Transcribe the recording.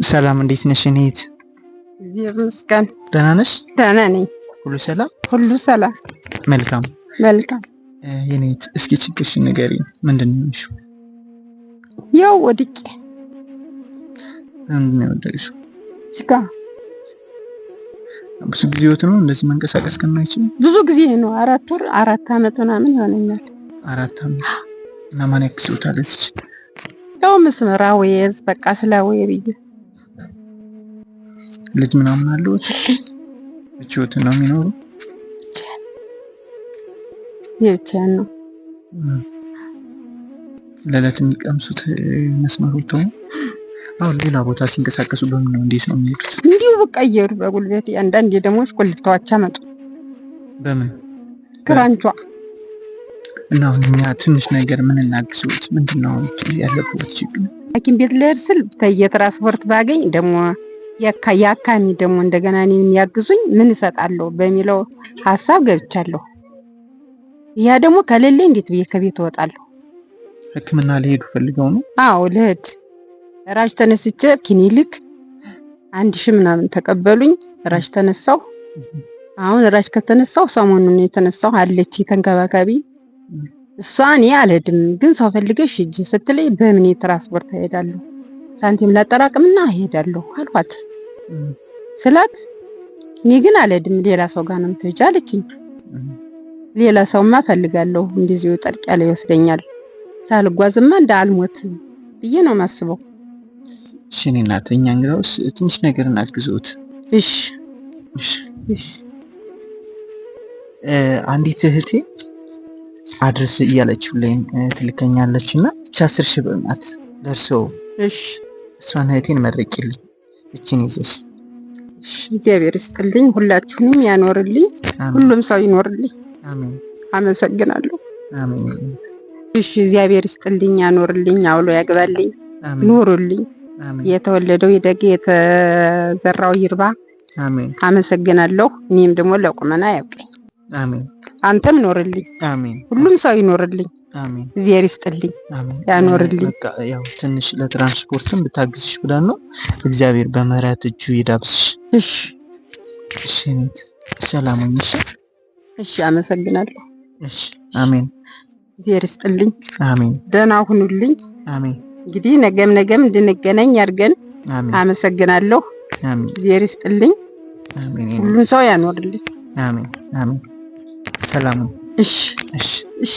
ሰላም እንዴት ነሽ? እኔት ይመስገን ደህና ነሽ? ደህና ነኝ። ሁሉ ሰላም? ሁሉ ሰላም። መልካም መልካም። የኔት እስኪ ችግርሽን ንገሪኝ። ምንድነው የሆንሽው? ያው ወድቄ። ምንድነው የወደቅሽው? ስጋ ብዙ ጊዜ ነው እንደዚህ መንቀሳቀስ ከማይችል? ብዙ ጊዜ ነው። 4 ወር 4 አመት ምናምን ይሆነኛል። 4 አመት እና ማን ያክሱታል? እዚህ ያው መስመራ ወይስ በቃ ስላወይ ብዬ ልጅ ምናምን አለዎት? ብቻዎት ነው የሚኖሩ? የብቻዬን ነው። ለለት የሚቀምሱት መስመሮች ነው። አሁን ሌላ ቦታ ሲንቀሳቀሱ በምን ነው እንዴት ነው የሚሄዱት? እንዲሁ በቃ እየሄዱ በጉልበት። አንዳንዴ ደግሞ ኮልታዎች አመጡ። በምን ክራንቿ እና እኛ ትንሽ ነገር ምን እናግዝዎት? ምንድነው ያለበት ችግር? ሐኪም ቤት ልሄድ ስል ትራንስፖርት ባገኝ ደግሞ ያካሚ ደግሞ እንደገና እኔን የሚያግዙኝ ምን እሰጣለሁ በሚለው ሐሳብ ገብቻለሁ። ያ ደግሞ ከሌለ እንዴት ብዬ ከቤት እወጣለሁ? ሕክምና ሊሄዱ ፈልገው ነው? አዎ ልሄድ ራጅ ተነስቼ ክሊኒክ 1000 ምናምን ተቀበሉኝ። ራጅ ተነሳው። አሁን ራጅ ከተነሳው ሰሞኑን የተነሳው አለች ተንከባካቢ። እሷን ያለድም ግን ሰው ፈልገሽ ሂጂ ስትለኝ በምን ትራንስፖርት እሄዳለሁ? ሳንቲም ላጠራቅምና እሄዳለሁ አልኳት። ስላት እኔ ግን አልሄድም ሌላ ሰው ጋር ነው የምትሄጂው አለችኝ። ሌላ ሰውማ ፈልጋለሁ እንደዚሁ ጠርቅ ያለ ይወስደኛል። ሳልጓዝማ እንዳልሞት ብዬ ነው ማስበው። እሺ እኔ እናት እኛ እንግዲያውስ ትንሽ ነገር እናግዝዎት። እሺ እሺ። አንዲት እህቴ አድርስ እያለችልኝ ትልከኛለችና 10,000 ብር ናት ደርሰው። እሺ እሷን እህቴን መርቂልኝ። እቺን ይዘሽ። እሺ እግዚአብሔር ይስጥልኝ፣ ሁላችሁንም ያኖርልኝ፣ ሁሉም ሰው ይኖርልኝ። አሜን። አመሰግናለሁ። አሜን። እሺ እግዚአብሔር ይስጥልኝ፣ ያኖርልኝ፣ አውሎ ያግባልኝ፣ ኑሩልኝ። አሜን። የተወለደው ይደግ፣ የተዘራው ይርባ። አሜን። አመሰግናለሁ። እኔም ደግሞ ለቁመና ያብቃኝ። አሜን። አንተም ኖርልኝ፣ አሜን። ሁሉም ሰው ይኖርልኝ። አሜን። እግዚአብሔር ይስጥልኝ፣ አሜን። ያኖርልኝ። ያው ትንሽ ለትራንስፖርትም ብታግዝሽ ብለን ነው። እግዚአብሔር በምህረት እጁ ይዳብስሽ። እሺ እሺ። ሰላም ሁኚ። እሺ አመሰግናለሁ። እሺ። አሜን። እግዚአብሔር ይስጥልኝ። አሜን። ደህና ሁኑልኝ። አሜን። እንግዲህ ነገም እንድንገናኝ ያድርገን። አሜን። አመሰግናለሁ። አሜን። እግዚአብሔር ይስጥልኝ። አሜን። ሁሉም ሰው ያኖርልኝ። አሜን። አሜን። ሰላም። እሺ እሺ። እሺ።